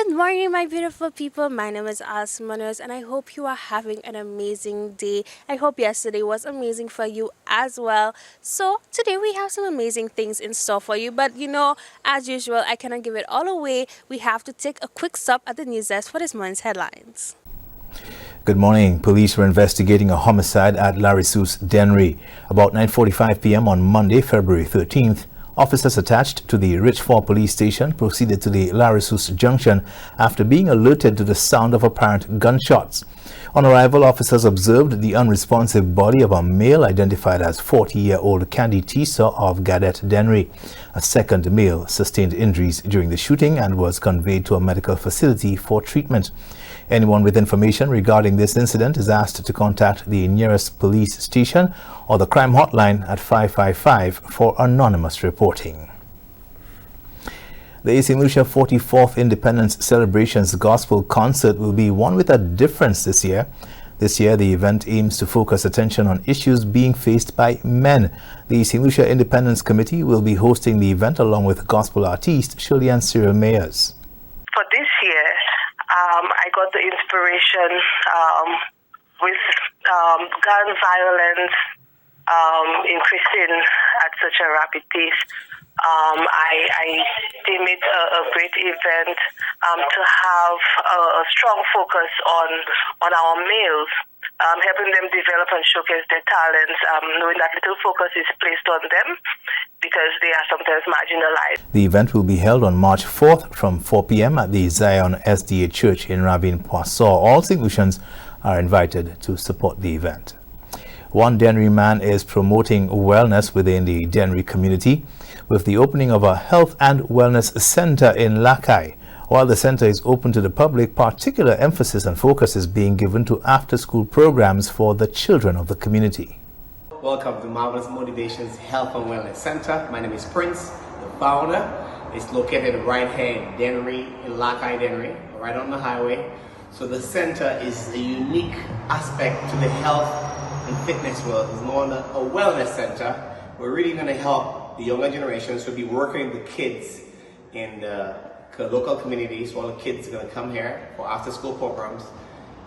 Good morning, my beautiful people. My name is Alison Manos, and I hope you are having an amazing day. I hope yesterday was amazing for you as well. So, today we have some amazing things in store for you, but as usual, I cannot give it all away. We have to take a quick stop at the news desk for this morning's headlines. Good morning. Police were investigating a homicide at Larissus Dennery. About 9:45 p.m. on Monday, February 13th, officers attached to the Richford police station proceeded to the Larissus junction after being alerted to the sound of apparent gunshots. On arrival, officers observed the unresponsive body of a male identified as 40-year-old Candy Tisa of Gadet Dennery. A second male sustained injuries during the shooting and was conveyed to a medical facility for treatment. Anyone with information regarding this incident is asked to contact the nearest police station or the crime hotline at 555 for anonymous reporting. The St. Lucia 44th Independence Celebrations Gospel Concert will be one with a difference this year. This year, the event aims to focus attention on issues being faced by men. The St. Lucia Independence Committee will be hosting the event along with gospel artist Shirley and Cyril Mayers. For this year, I got the inspiration with gun violence increasing at such a rapid pace. I deem it a great event to have a strong focus on our males, helping them develop and showcase their talents, knowing that little focus is placed on them because they are sometimes marginalized. The event will be held on March 4th from 4 p.m. at the Zion SDA Church in Ravine-Poisson. All St. Lucians are invited to support the event. One Dennery man is promoting wellness within the Dennery community with the opening of a health and wellness center in Lakai. While the center is open to the public, particular emphasis and focus is being given to after-school programs for the children of the community. Welcome to Marvelous Motivations Health and Wellness Center. My name is Prince, the founder. It's located right here in Dennery, in Lakai Dennery, right on the highway. So the center is a unique aspect to the health and fitness world. It's more than a wellness center. We're really going to help the younger generations. We'll be working with the kids in the local communities. All the kids are going to come here for after-school programs,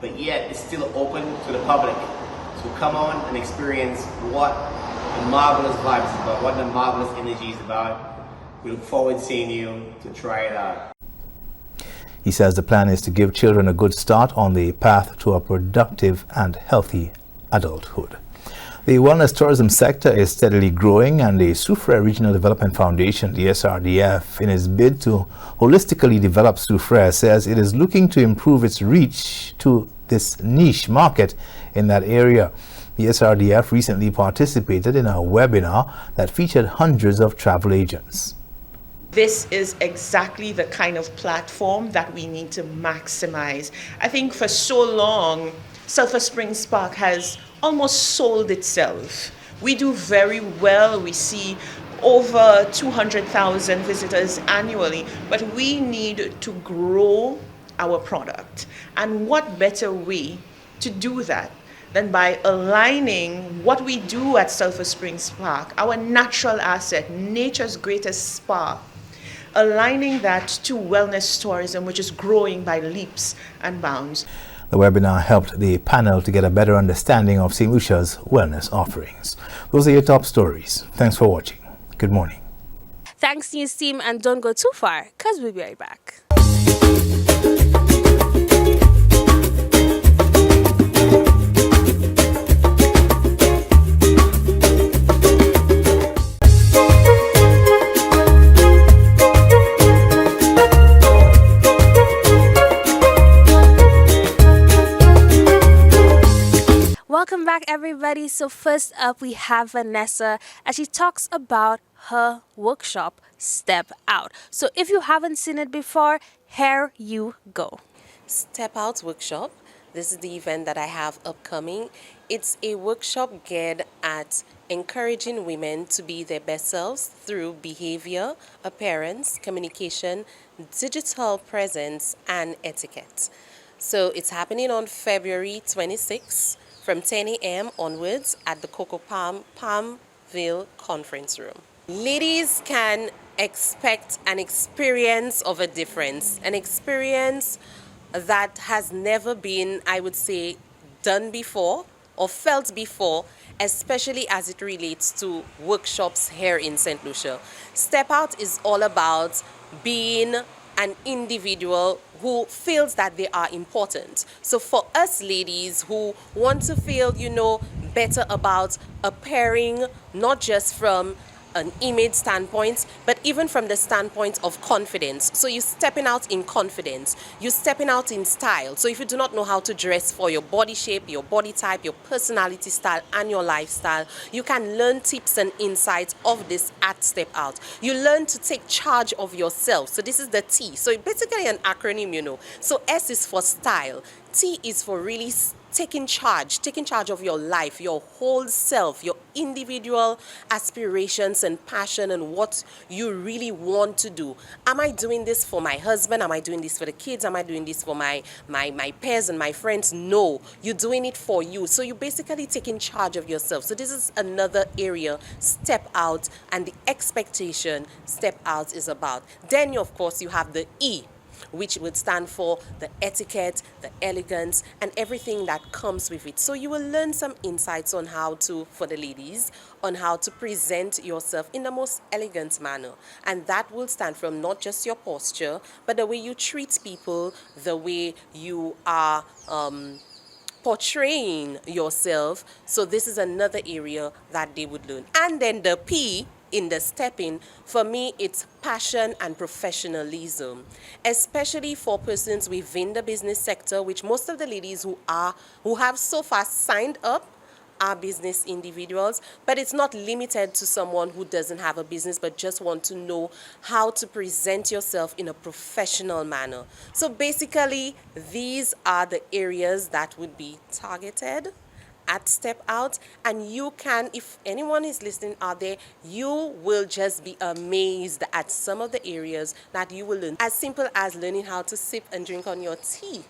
but yet it's still open to the public. So come on and experience what the marvelous vibe is about, what the marvelous energy is about. We look forward to seeing you to try it out. He says the plan is to give children a good start on the path to a productive and healthy adulthood. The wellness tourism sector is steadily growing, and the Soufrière Regional Development Foundation, the SRDF, in its bid to holistically develop Soufrière, says it is looking to improve its reach to this niche market in that area. The SRDF recently participated in a webinar that featured hundreds of travel agents. This is exactly the kind of platform that we need to maximize. I think for so long, Sulphur Springs Park has almost sold itself. We do very well. We see over 200,000 visitors annually, but we need to grow our product. And what better way to do that than by aligning what we do at Sulphur Springs Park, our natural asset, nature's greatest spa, aligning that to wellness tourism, which is growing by leaps and bounds. The webinar helped the panel to get a better understanding of St. Lucia's wellness offerings. Those are your top stories. Thanks for watching. Good morning. Thanks, news team, and don't go too far, because we'll be right back. Welcome back, everybody. So first up, we have Vernessa as she talks about her workshop, Step Out. So if you haven't seen it before, here you go. Step Out workshop. This is the event that I have upcoming. It's a workshop geared at encouraging women to be their best selves through behavior, appearance, communication, digital presence, and etiquette. So it's happening on February 26th. From 10 a.m. onwards at the Coco Palmville Conference Room. Ladies can expect an experience of a difference, an experience that has never been, I would say, done before or felt before, especially as it relates to workshops here in St. Lucia. Step Out is all about being an individual who feels that they are important. So for us ladies who want to feel, better about appearing, not just from an image standpoint, but even from the standpoint of confidence. So you're stepping out in confidence, you're stepping out in style. So if you do not know how to dress for your body shape, your body type, your personality style, and your lifestyle, you can learn tips and insights of this at Step Out. You learn to take charge of yourself. So this is the T. So it's basically an acronym. So S is for style. T is for really taking charge of your life, your whole self, your individual aspirations and passion and what you really want to do. Am I doing this for my husband? Am I doing this for the kids? Am I doing this for my peers and my friends? No, you're doing it for you. So you're basically taking charge of yourself. So this is another area Step Out and the expectation Step Out is about. Then, of course, you have the E, which would stand for the etiquette, the elegance, and everything that comes with it. So you will learn some insights on how to, for the ladies, on how to present yourself in the most elegant manner. And that will stand from not just your posture, but the way you treat people, the way you are portraying yourself. So this is another area that they would learn. And then the P in the stepping, for me, it's passion and professionalism, especially for persons within the business sector, which most of the ladies who have so far signed up are business individuals, but it's not limited to someone who doesn't have a business but just want to know how to present yourself in a professional manner. So basically, these are the areas that would be targeted at Step Out, and you can, if anyone is listening out there, you will just be amazed at some of the areas that you will learn. As simple as learning how to sip and drink on your tea,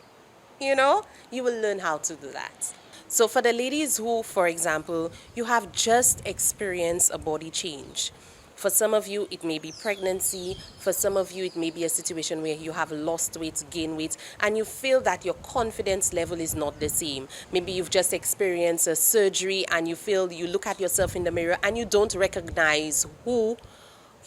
you will learn how to do that. So for the ladies who, for example, you have just experienced a body change. For some of you, it may be pregnancy. For some of you, it may be a situation where you have lost weight, gained weight, and you feel that your confidence level is not the same. Maybe you've just experienced a surgery and you feel you look at yourself in the mirror and you don't recognize who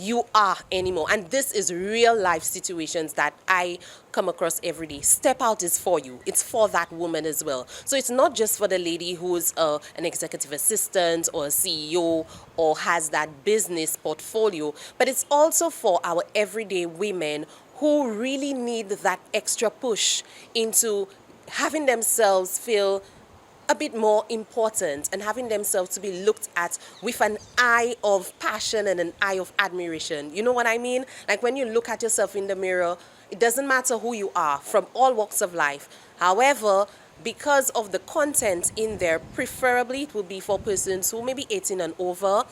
you are anymore. And this is real life situations that I come across every day. Step Out is for you. It's for that woman as well. So it's not just for the lady who's an executive assistant or a CEO or has that business portfolio, but it's also for our everyday women who really need that extra push into having themselves feel a bit more important and having themselves to be looked at with an eye of passion and an eye of admiration. You know what I mean? Like when you look at yourself in the mirror, it doesn't matter who you are from all walks of life. However, because of the content in there, preferably it will be for persons who may be 18 and over,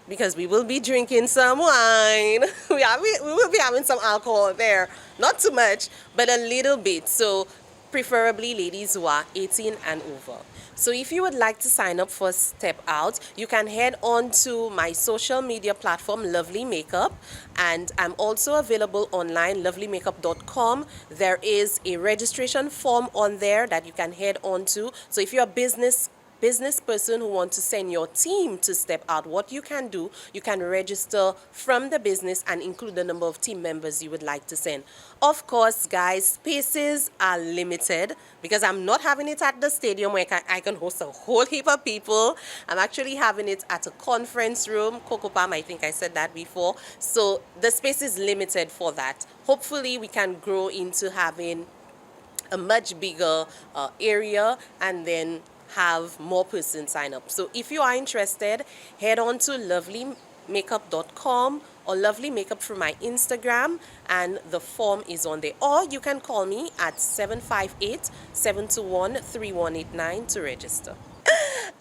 because we will be drinking some wine. We will be having some alcohol there. Not too much, but a little bit. So preferably ladies who are 18 and over. So if you would like to sign up for Step Out, you can head on to my social media platform, Lovely Makeup, and I'm also available online, lovelymakeup.com. There is a registration form on there that you can head on to. So if you're a business person who wants to send your team to Step Out, what you can do, you can register from the business and include the number of team members you would like to send. Of course, guys, spaces are limited because I'm not having it at the stadium where I can host a whole heap of people. I'm actually having it at a conference room, Coco Palm, I think I said that before. So the space is limited for that. Hopefully, we can grow into having a much bigger area and then have more persons sign up. So if you are interested, head on to lovelymakeup.com or Lovely Makeup through my Instagram, and the form is on there. Or you can call me at 758-721-3189 to register.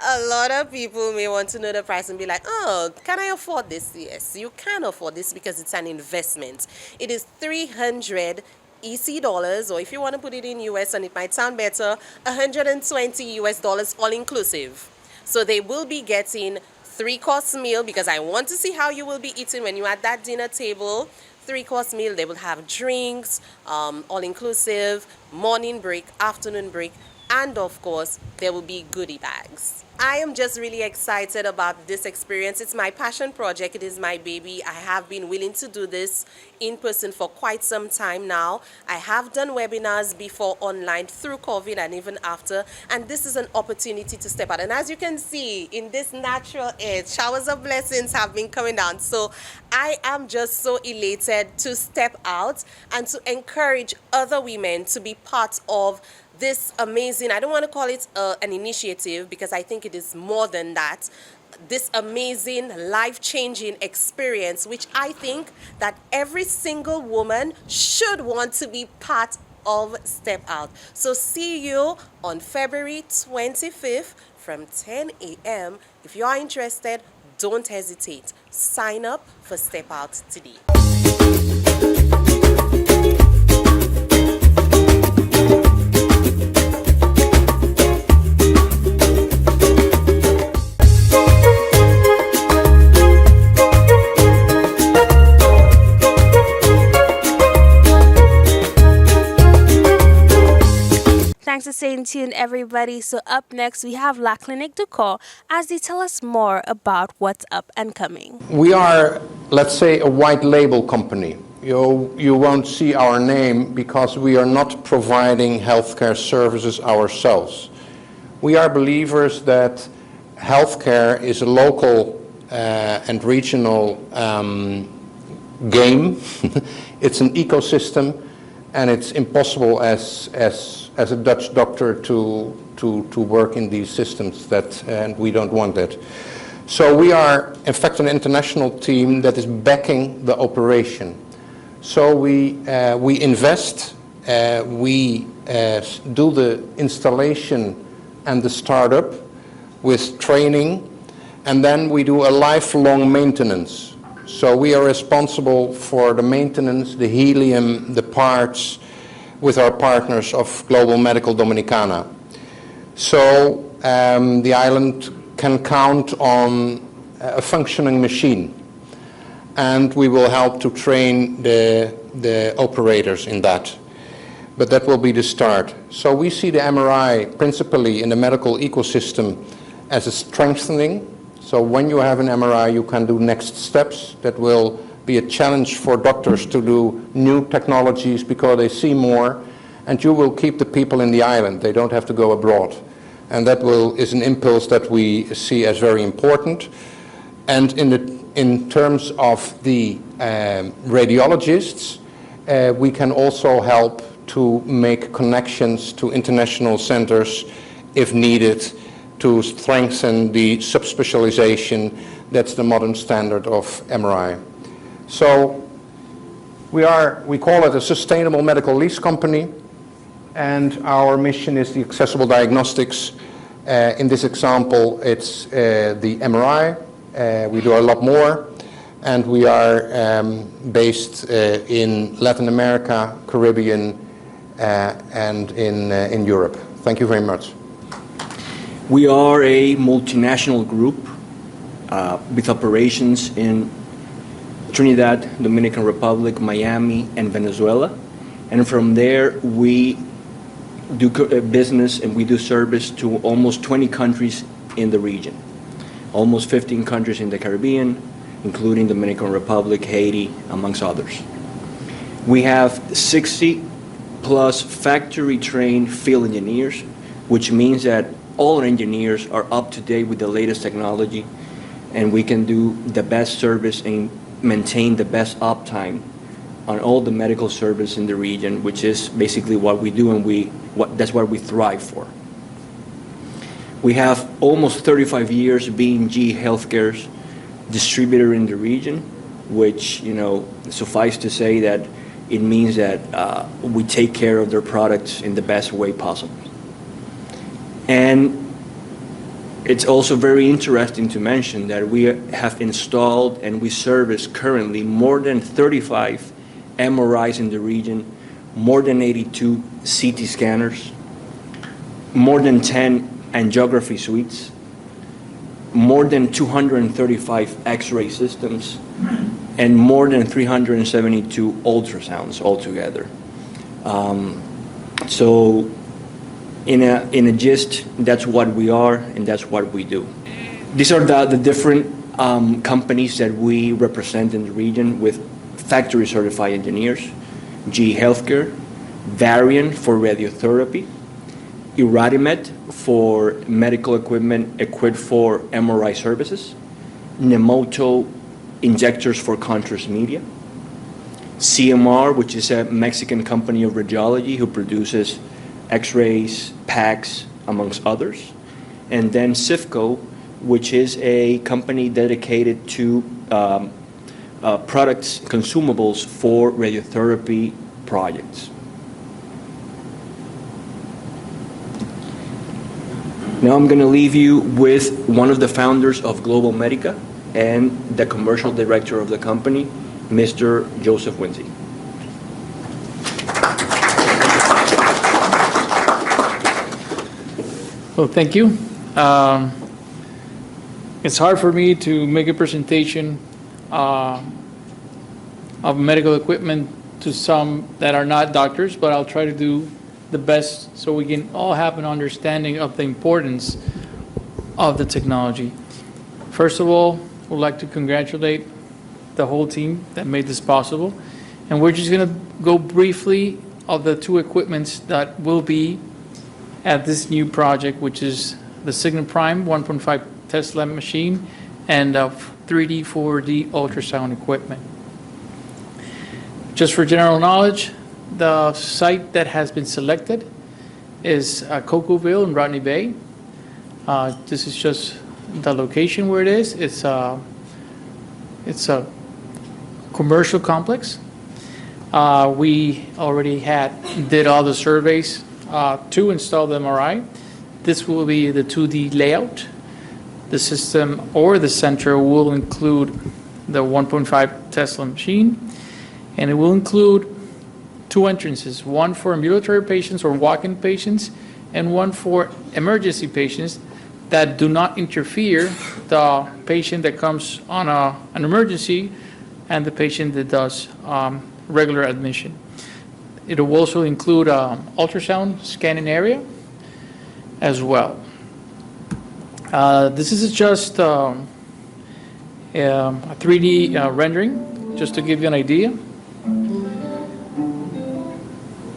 A lot of people may want to know the price and be like, oh, can I afford this? Yes, you can afford this because it's an investment. It is $300 EC dollars, or if you want to put it in US and it might sound better, $120 US all inclusive. So they will be getting 3-course meal because I want to see how you will be eating when you're at that dinner table. 3-course meal, they will have drinks, all inclusive, morning break, afternoon break, and of course, there will be goodie bags. I am just really excited about this experience. It's my passion project. It is my baby. I have been willing to do this in person for quite some time now. I have done webinars before online through COVID and even after, and this is an opportunity to step out. And as you can see in this natural air, showers of blessings have been coming down. So I am just so elated to step out and to encourage other women to be part of this amazing, I don't want to call it an initiative because I think it is more than that, this amazing life-changing experience, which I think that every single woman should want to be part of Step Out. So see you on February 25th from 10 a.m. If you are interested, don't hesitate. Sign up for Step Out today. Thanks for staying tuned, everybody. So up next, we have La Clinique du Corps as they tell us more about what's up and coming. We are, let's say, a white label company. You won't see our name because we are not providing healthcare services ourselves. We are believers that healthcare is a local and regional game. It's an ecosystem, and it's impossible as a Dutch doctor to work in these systems, and we don't want that. So we are, in fact, an international team that is backing the operation. So we invest, we do the installation and the startup with training, and then we do a lifelong maintenance. So we are responsible for the maintenance, the helium, the parts, with our partners of Global Medical Dominicana. So the island can count on a functioning machine, and we will help to train the operators in that. But that will be the start. So we see the MRI principally in the medical ecosystem as a strengthening. So when you have an MRI, you can do next steps that will be a challenge for doctors to do new technologies because they see more, and you will keep the people in the island. They don't have to go abroad. And that is an impulse that we see as very important. And in terms of the radiologists, we can also help to make connections to international centers if needed to strengthen the subspecialization. That's the modern standard of MRI. So we call it a sustainable medical lease company, and our mission is the accessible diagnostics. In this example, it's the MRI. We do a lot more, and we are based in Latin America, Caribbean, and in Europe. Thank you very much. We are a multinational group with operations in Trinidad, Dominican Republic, Miami, and Venezuela. And from there, we do business and we do service to almost 20 countries in the region. Almost 15 countries in the Caribbean, including Dominican Republic, Haiti, amongst others. We have 60 plus factory-trained field engineers, which means that all our engineers are up to date with the latest technology, and we can do the best service and maintain the best uptime on all the medical service in the region, which is basically what we do, and that's what we thrive for. We have almost 35 years being G Healthcare's distributor in the region, which, suffice to say that it means that we take care of their products in the best way possible. And it's also very interesting to mention that we have installed and we service currently more than 35 MRIs in the region, more than 82 CT scanners, more than 10 angiography suites, more than 235 X-ray systems, and more than 372 ultrasounds altogether. So in a gist, that's what we are and that's what we do. These are the different companies that we represent in the region with factory certified engineers: GE Healthcare, Varian for radiotherapy, Iradimed for medical equipment equipped for MRI services, Nemoto injectors for contrast media, CMR, which is a Mexican company of radiology who produces X-rays, PACs, amongst others, and then CIFCO, which is a company dedicated to products, consumables for radiotherapy projects. Now I'm going to leave you with one of the founders of Global Medica and the commercial director of the company, Mr. Joseph Winsey. Well, thank you. It's hard for me to make a presentation of medical equipment to some that are not doctors, but I'll try to do the best so we can all have an understanding of the importance of the technology. First of all, we'd like to congratulate the whole team that made this possible. And we're just going to go briefly of the two equipments that will be at this new project, which is the Signum Prime 1.5 Tesla machine and 3D, 4D ultrasound equipment. Just for general knowledge, the site that has been selected is Cocoville in Rodney Bay. This is just the location where it is. It's a commercial complex. We already did all the surveys to install the MRI. This will be the 2D layout. The system or the center will include the 1.5 Tesla machine, and it will include two entrances, one for ambulatory patients or walk-in patients, and one for emergency patients that do not interfere the patient that comes on an emergency and the patient that does regular admission. It will also include ultrasound scanning area as well. This is just a 3D rendering, just to give you an idea.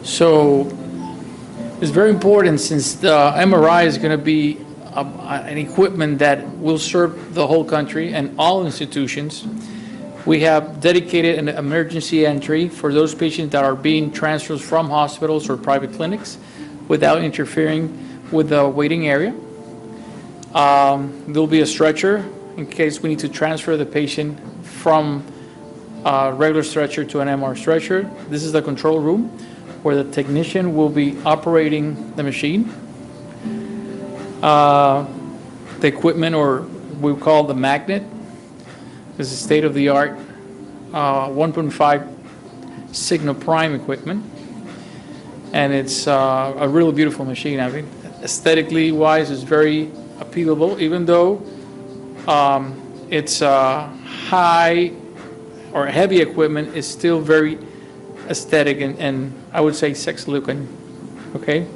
So it's very important, since the MRI is going to be an equipment that will serve the whole country and all institutions. We have dedicated an emergency entry for those patients that are being transferred from hospitals or private clinics without interfering with the waiting area. There'll be a stretcher in case we need to transfer the patient from a regular stretcher to an MR stretcher. This is the control room where the technician will be operating the machine. The equipment, or we call the magnet, is a state-of-the-art 1.5 Signum Prime equipment, and it's a really beautiful machine. I mean, aesthetically wise, it's very appealable, even though it's high or heavy equipment. Is still very aesthetic and I would say sex looking. Okay.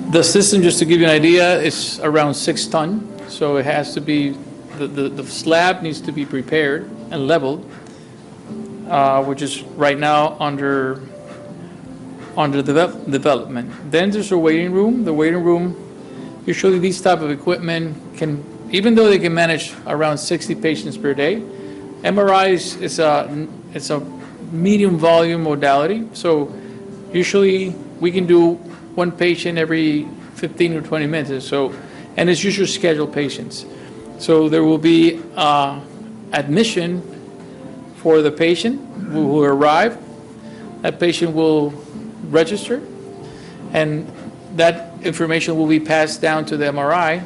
The system, just to give you an idea, is around 6 tons, so it has to be, the slab needs to be prepared and leveled, which is right now under development. Then there's a waiting room. The waiting room, usually these type of equipment can, even though they can manage around 60 patients per day, MRI it's a medium volume modality. So usually we can do one patient every 15 or 20 minutes. So, and it's usually scheduled patients. So there will be admission for the patient who arrive. That patient will register, and that information will be passed down to the MRI.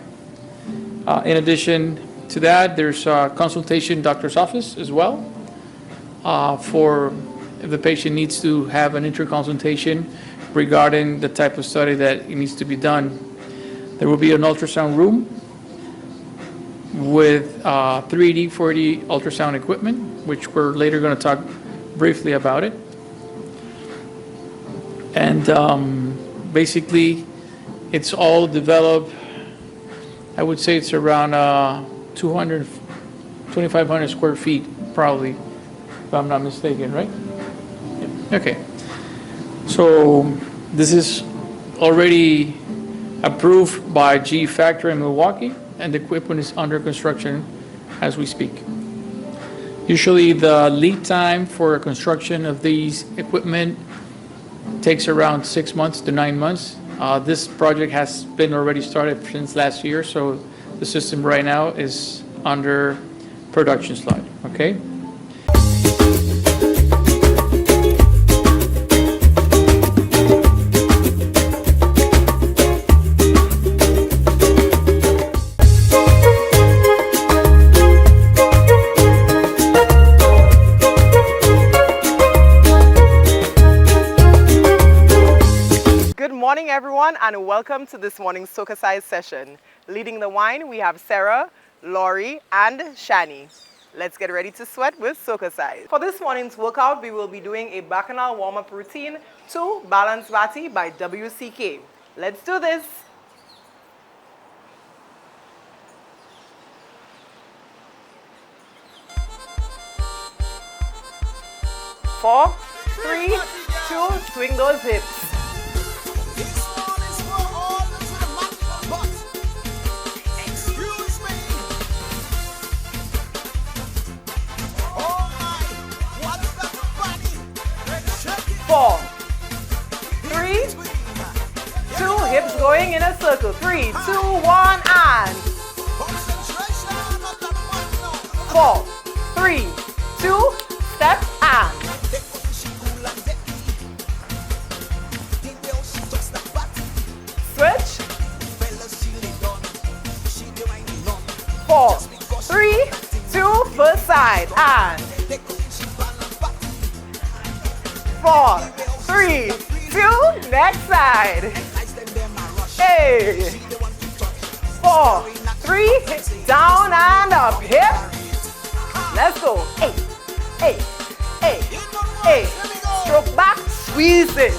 In addition to that, there's a consultation doctor's office as well for if the patient needs to have an interconsultation regarding the type of study that needs to be done. There will be an ultrasound room with 3D, 4D ultrasound equipment, which we're later going to talk briefly about it. And basically, it's all developed, I would say it's around 2,500 square feet, probably, if I'm not mistaken, right? Yeah. Okay. So this is already approved by G Factory in Milwaukee, and the equipment is under construction as we speak. Usually the lead time for construction of these equipment takes around 6 months to 9 months. This project has been already started since last year, so the system right now is under production slide, okay? Good morning, everyone, and welcome to this morning's SocaCize session. Leading the wine, we have Sarah, Laurie, and Shani. Let's get ready to sweat with SocaCize. For this morning's workout, we will be doing a bacchanal warm-up routine to Balance Bati by WCK. Let's do this. Four, three, two, swing those hips. Four, three, two, hips going in a circle. 3, 2, 1, and 4, 3, 2, step and switch. 4, 3, 2, first side and 4, 3, 2, next side. Hey. 4, 3, down and up. Hip. Let's go. 8, 8, 8, 8. Stroke back, squeeze it.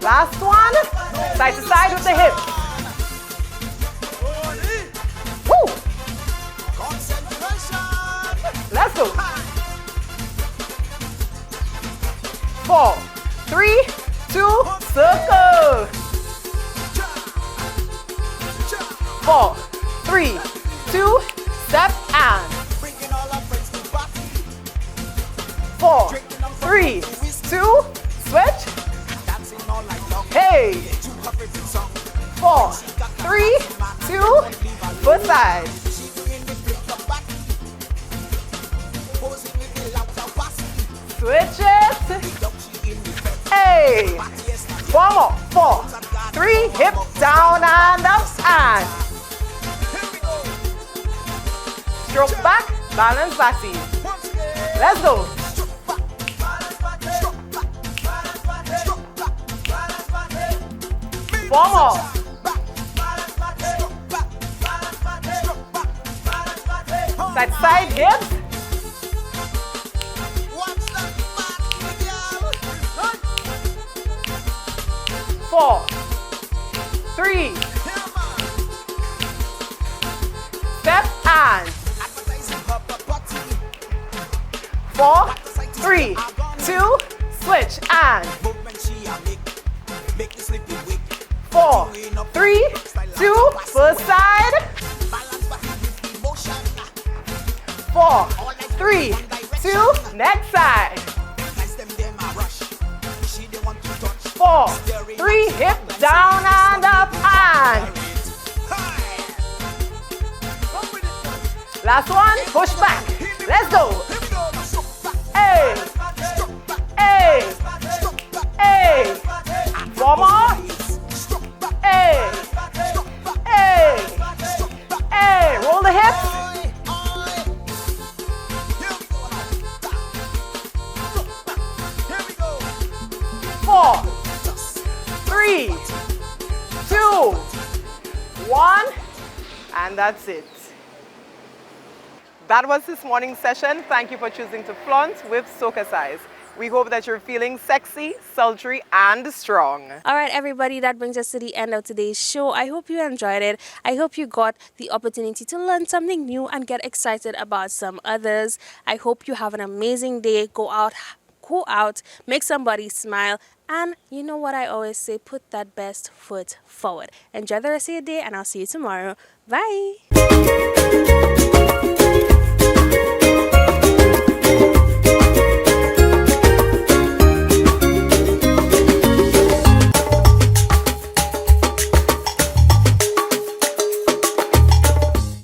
Last one. Side to side with the hip. Woo! Let's go. 4, 3, 2, circle. 4, 3, 2, step and 4, 3, 2, switch. Hey. 4, 3, 2, foot side. Switch it. Hey. One more. 4, 3, hip down and up and stroke back, balance bati. Let's go. One more. Side to side hips. 4, 3, step and 4, 3, 2, switch and 4, 3, 2, first side. 4, 3, 2, next side. 4, 3, hip down and up and last one, push back. Let's go. Hey, hey, hey. One more. Hey, hey, hey. 3, 2, 1, and that's it. That was this morning's session. Thank you for choosing to flaunt with SocaCize. We hope that you're feeling sexy, sultry, and strong. All right, everybody, that brings us to the end of today's show. I hope you enjoyed it. I hope you got the opportunity to learn something new and get excited about some others. I hope you have an amazing day. Go out, make somebody smile, and you know what I always say, put that best foot forward. Enjoy the rest of your day, and I'll see you tomorrow. Bye.